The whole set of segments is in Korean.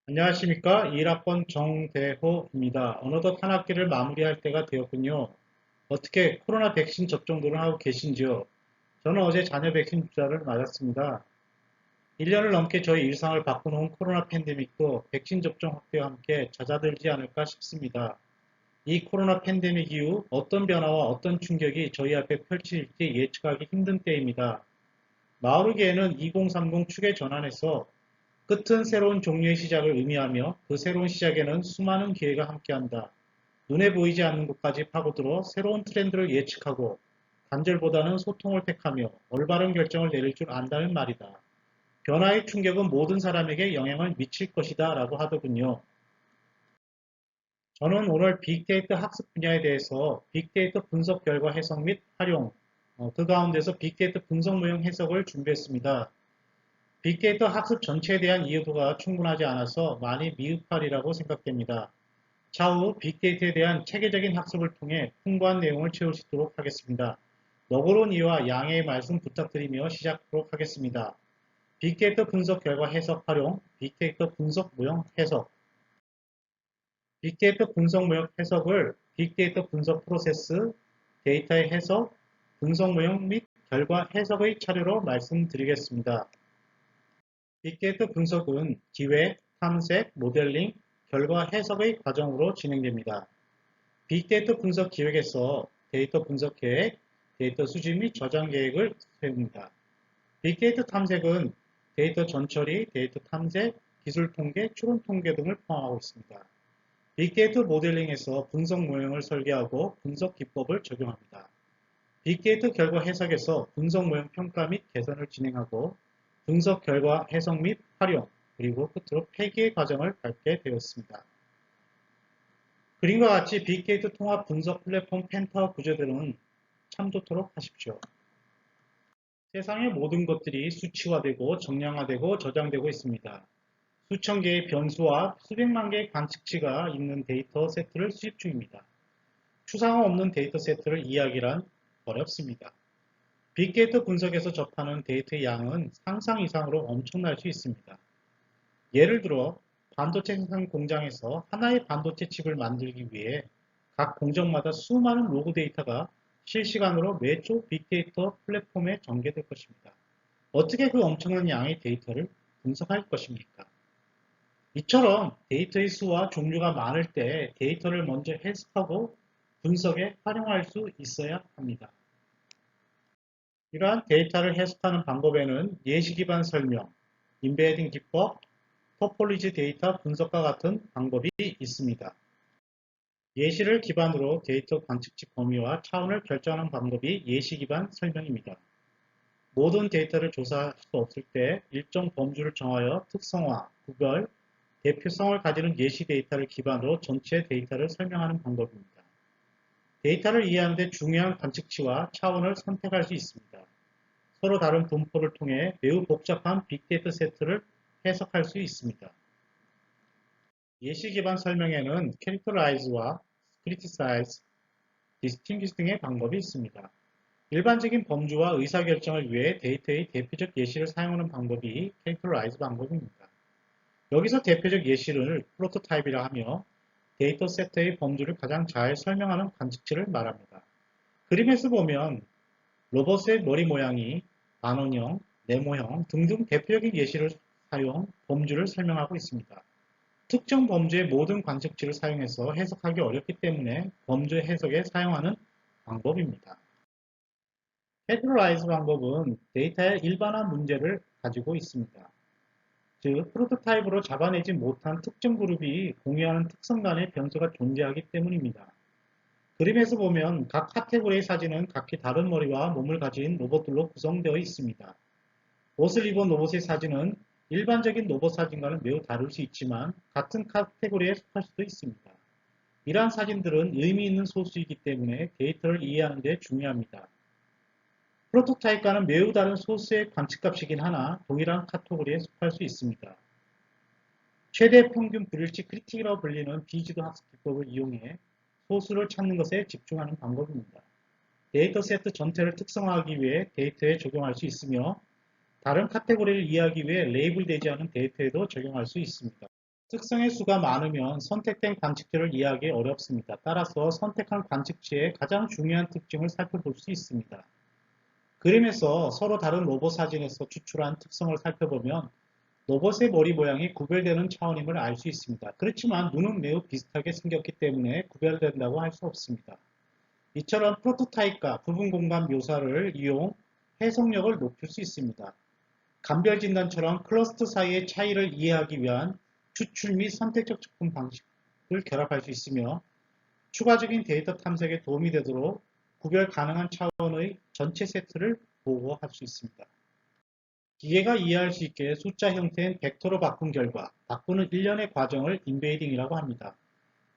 안녕하십니까. 1학번 정대호입니다. 어느덧 한 학기를 마무리할 때가 되었군요. 어떻게 코로나 백신 접종들은 하고 계신지요? 저는 어제 자녀 백신 주사를 맞았습니다. 1년을 넘게 저희 일상을 바꿔놓은 코로나 팬데믹도 백신 접종 확대와 함께 잦아들지 않을까 싶습니다. 이 코로나 팬데믹 이후 어떤 변화와 어떤 충격이 저희 앞에 펼쳐질지 예측하기 힘든 때입니다. 마오르기에는 2030 축의 전환에서 끝은 새로운 종류의 시작을 의미하며 그 새로운 시작에는 수많은 기회가 함께한다. 눈에 보이지 않는 곳까지 파고들어 새로운 트렌드를 예측하고 단절보다는 소통을 택하며 올바른 결정을 내릴 줄 안다는 말이다. 변화의 충격은 모든 사람에게 영향을 미칠 것이다 라고 하더군요. 저는 오늘 빅데이터 학습 분야에 대해서 빅데이터 분석 결과 해석 및 활용, 그 가운데서 빅데이터 분석 모형 해석을 준비했습니다. 빅데이터 학습 전체에 대한 이해도가 충분하지 않아서 많이 미흡하리라고 생각됩니다. 차후 빅데이터에 대한 체계적인 학습을 통해 풍부한 내용을 채울 수 있도록 하겠습니다. 너그러운 이해와 양해의 말씀 부탁드리며 시작하도록 하겠습니다. 빅데이터 분석 결과 해석 활용, 빅데이터 분석 모형 해석. 빅데이터 분석 모형 해석을 빅데이터 분석 프로세스, 데이터의 해석, 분석 모형 및 결과 해석의 차례로 말씀드리겠습니다. 빅데이터 분석은 기획, 탐색, 모델링, 결과 해석의 과정으로 진행됩니다. 빅데이터 분석 기획에서 데이터 분석 계획, 데이터 수집 및 저장 계획을 세웁니다. 빅데이터 탐색은 데이터 전처리, 데이터 탐색, 기술 통계, 추론 통계 등을 포함하고 있습니다. 빅데이터 모델링에서 분석 모형을 설계하고 분석 기법을 적용합니다. 빅데이터 결과 해석에서 분석 모형 평가 및 개선을 진행하고 분석 결과 해석 및 활용, 그리고 끝으로 폐기의 과정을 밟게 되었습니다. 그림과 같이 빅데이터 통합 분석 플랫폼 펜타워 구조들은 참조토록 하십시오. 세상의 모든 것들이 수치화되고 정량화되고 저장되고 있습니다. 수천 개의 변수와 수백만 개의 관측치가 있는 데이터 세트를 수집 중입니다. 추상 없는 데이터 세트를 이야기란 어렵습니다. 빅데이터 분석에서 접하는 데이터의 양은 상상 이상으로 엄청날 수 있습니다. 예를 들어 반도체 생산 공장에서 하나의 반도체 칩을 만들기 위해 각 공정마다 수많은 로그 데이터가 실시간으로 매초 빅데이터 플랫폼에 전개될 것입니다. 어떻게 그 엄청난 양의 데이터를 분석할 것입니까? 이처럼 데이터의 수와 종류가 많을 때 데이터를 먼저 해석하고 분석에 활용할 수 있어야 합니다. 이러한 데이터를 해석하는 방법에는 예시 기반 설명, 인베딩 기법, 토폴리지 데이터 분석과 같은 방법이 있습니다. 예시를 기반으로 데이터 관측치 범위와 차원을 결정하는 방법이 예시 기반 설명입니다. 모든 데이터를 조사할 수 없을 때 일정 범주를 정하여 특성화, 구별, 대표성을 가지는 예시 데이터를 기반으로 전체 데이터를 설명하는 방법입니다. 데이터를 이해하는 데 중요한 관측치와 차원을 선택할 수 있습니다. 서로 다른 분포를 통해 매우 복잡한 빅데이터 세트를 해석할 수 있습니다. 예시 기반 설명에는 characterize와 criticize, distinguish 등의 방법이 있습니다. 일반적인 범주와 의사결정을 위해 데이터의 대표적 예시를 사용하는 방법이 characterize 방법입니다. 여기서 대표적 예시를 프로토타입이라 하며 데이터 세트의 범주를 가장 잘 설명하는 관측치를 말합니다. 그림에서 보면 로봇의 머리 모양이 반원형, 네모형 등등 대표적인 예시를 사용 범주를 설명하고 있습니다. 특정 범주의 모든 관측치를 사용해서 해석하기 어렵기 때문에 범주 해석에 사용하는 방법입니다. 캐테고라이즈 방법은 데이터의 일반화 문제를 가지고 있습니다. 즉, 프로토타입으로 잡아내지 못한 특정 그룹이 공유하는 특성 간의 변수가 존재하기 때문입니다. 그림에서 보면 각 카테고리의 사진은 각기 다른 머리와 몸을 가진 로봇들로 구성되어 있습니다. 옷을 입은 로봇의 사진은 일반적인 로봇 사진과는 매우 다를 수 있지만 같은 카테고리에 속할 수도 있습니다. 이러한 사진들은 의미 있는 소수이기 때문에 데이터를 이해하는 데 중요합니다. 프로토타입과는 매우 다른 소수의 관측값이긴 하나 동일한 카테고리에 속할 수 있습니다. 최대 평균 불일치 크리틱이라고 불리는 비지도 학습 기법을 이용해 소수를 찾는 것에 집중하는 방법입니다. 데이터 세트 전체를 특성화하기 위해 데이터에 적용할 수 있으며 다른 카테고리를 이해하기 위해 레이블되지 않은 데이터에도 적용할 수 있습니다. 특성의 수가 많으면 선택된 관측지를 이해하기 어렵습니다. 따라서 선택한 관측지의 가장 중요한 특징을 살펴볼 수 있습니다. 그림에서 서로 다른 로봇 사진에서 추출한 특성을 살펴보면 로봇의 머리 모양이 구별되는 차원임을 알 수 있습니다. 그렇지만 눈은 매우 비슷하게 생겼기 때문에 구별된다고 할 수 없습니다. 이처럼 프로토타입과 부분 공간 묘사를 이용 해석력을 높일 수 있습니다. 감별 진단처럼 클러스터 사이의 차이를 이해하기 위한 추출 및 선택적 접근 방식을 결합할 수 있으며 추가적인 데이터 탐색에 도움이 되도록 구별 가능한 차원의 전체 세트를 보고할 수 있습니다. 기계가 이해할 수 있게 숫자 형태인 벡터로 바꾼 결과 바꾸는 일련의 과정을 인베이딩이라고 합니다.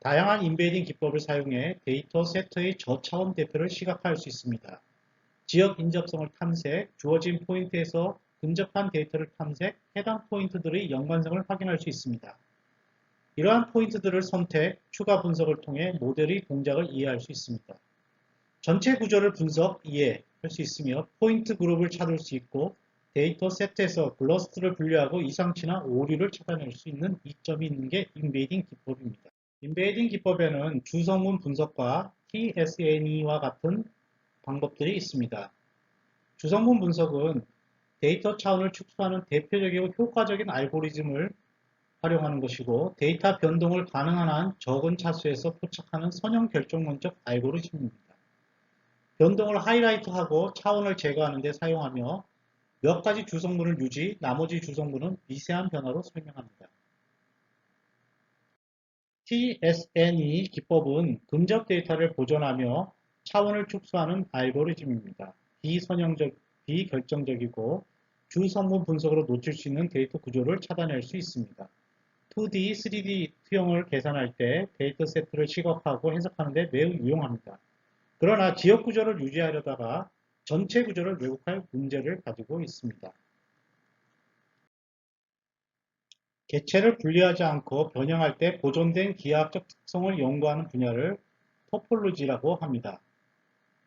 다양한 인베이딩 기법을 사용해 데이터 세트의 저차원 대표를 시각화할 수 있습니다. 지역 인접성을 탐색, 주어진 포인트에서 근접한 데이터를 탐색, 해당 포인트들의 연관성을 확인할 수 있습니다. 이러한 포인트들을 선택, 추가 분석을 통해 모델의 동작을 이해할 수 있습니다. 전체 구조를 분석, 이해할 수 있으며 포인트 그룹을 찾을 수 있고 데이터 세트에서 클러스터를 분류하고 이상치나 오류를 찾아낼 수 있는 이점이 있는 게 인베이딩 기법입니다. 인베이딩 기법에는 주성문 분석과 TSNE와 같은 방법들이 있습니다. 주성문 분석은 데이터 차원을 축소하는 대표적이고 효과적인 알고리즘을 활용하는 것이고 데이터 변동을 가능한 한 적은 차수에서 포착하는 선형 결정론적 알고리즘입니다. 변동을 하이라이트하고 차원을 제거하는 데 사용하며 몇 가지 주성분을 유지, 나머지 주성분은 미세한 변화로 설명합니다. TSNE 기법은 근접 데이터를 보존하며 차원을 축소하는 알고리즘입니다. 비결정적이고 주성분 분석으로 놓칠 수 있는 데이터 구조를 찾아낼 수 있습니다. 2D, 3D 투영을 계산할 때 데이터 세트를 시각화하고 해석하는 데 매우 유용합니다. 그러나 지역 구조를 유지하려다가 전체 구조를 왜곡할 문제를 가지고 있습니다. 개체를 분리하지 않고 변형할 때 보존된 기하학적 특성을 연구하는 분야를 토폴로지라고 합니다.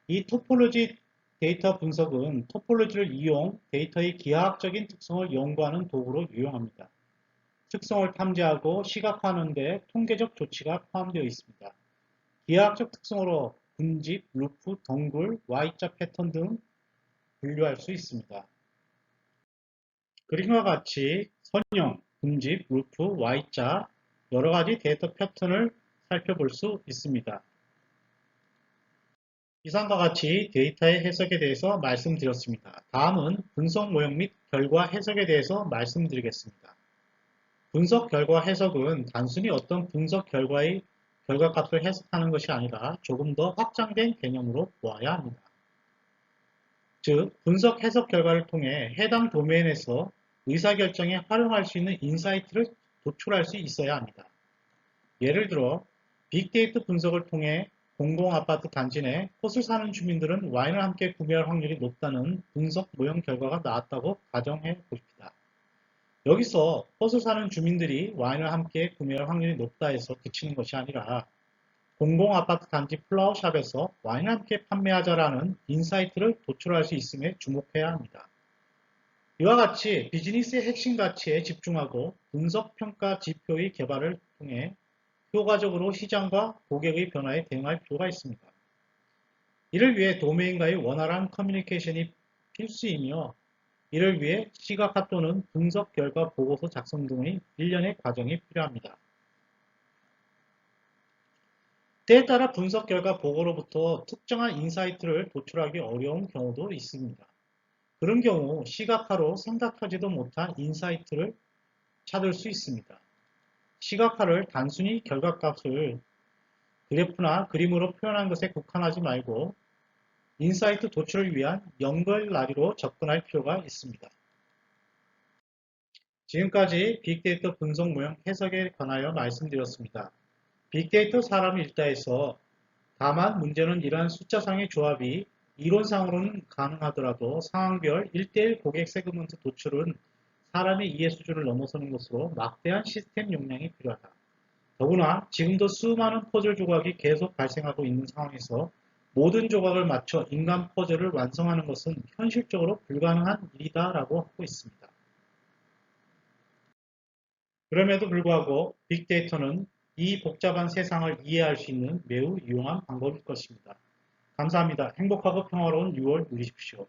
이 토폴로지 데이터 분석은 토폴로지를 이용 데이터의 기하학적인 특성을 연구하는 도구로 유용합니다. 특성을 탐지하고 시각화하는 데 통계적 조치가 포함되어 있습니다. 기하학적 특성으로 군집, 루프, 덩굴, Y자 패턴 등 분류할 수 있습니다. 그림과 같이 선형, 군집, 루프, Y자 여러가지 데이터 패턴을 살펴볼 수 있습니다. 이상과 같이 데이터의 해석에 대해서 말씀드렸습니다. 다음은 분석 모형 및 결과 해석에 대해서 말씀드리겠습니다. 분석 결과 해석은 단순히 어떤 분석 결과의 결과값을 해석하는 것이 아니라 조금 더 확장된 개념으로 보아야 합니다. 즉, 분석 해석 결과를 통해 해당 도메인에서 의사결정에 활용할 수 있는 인사이트를 도출할 수 있어야 합니다. 예를 들어 빅데이터 분석을 통해 공공아파트 단지 내 콧을 사는 주민들은 와인을 함께 구매할 확률이 높다는 분석 모형 결과가 나왔다고 가정해 봅시다. 여기서 콧을 사는 주민들이 와인을 함께 구매할 확률이 높다 해서 그치는 것이 아니라 공공아파트 단지 플라워샵에서 와인을 함께 판매하자라는 인사이트를 도출할 수 있음에 주목해야 합니다. 이와 같이 비즈니스의 핵심 가치에 집중하고 분석평가 지표의 개발을 통해 효과적으로 시장과 고객의 변화에 대응할 필요가 있습니다. 이를 위해 도메인과의 원활한 커뮤니케이션이 필수이며 이를 위해 시각화 또는 분석 결과 보고서 작성 등의 일련의 과정이 필요합니다. 때에 따라 분석 결과 보고로부터 특정한 인사이트를 도출하기 어려운 경우도 있습니다. 그런 경우 시각화로 생각하지도 못한 인사이트를 찾을 수 있습니다. 시각화를 단순히 결과값을 그래프나 그림으로 표현한 것에 국한하지 말고 인사이트 도출을 위한 연결나리로 접근할 필요가 있습니다. 지금까지 빅데이터 분석 모형 해석에 관하여 말씀드렸습니다. 빅데이터 사람 일다에서 다만 문제는 이러한 숫자상의 조합이 이론상으로는 가능하더라도 상황별 1:1 고객 세그먼트 도출은 사람의 이해 수준을 넘어서는 것으로 막대한 시스템 용량이 필요하다. 더구나 지금도 수많은 퍼즐 조각이 계속 발생하고 있는 상황에서 모든 조각을 맞춰 인간 퍼즐을 완성하는 것은 현실적으로 불가능한 일이다 라고 하고 있습니다. 그럼에도 불구하고 빅데이터는 이 복잡한 세상을 이해할 수 있는 매우 유용한 방법일 것입니다. 감사합니다. 행복하고 평화로운 6월 누리십시오.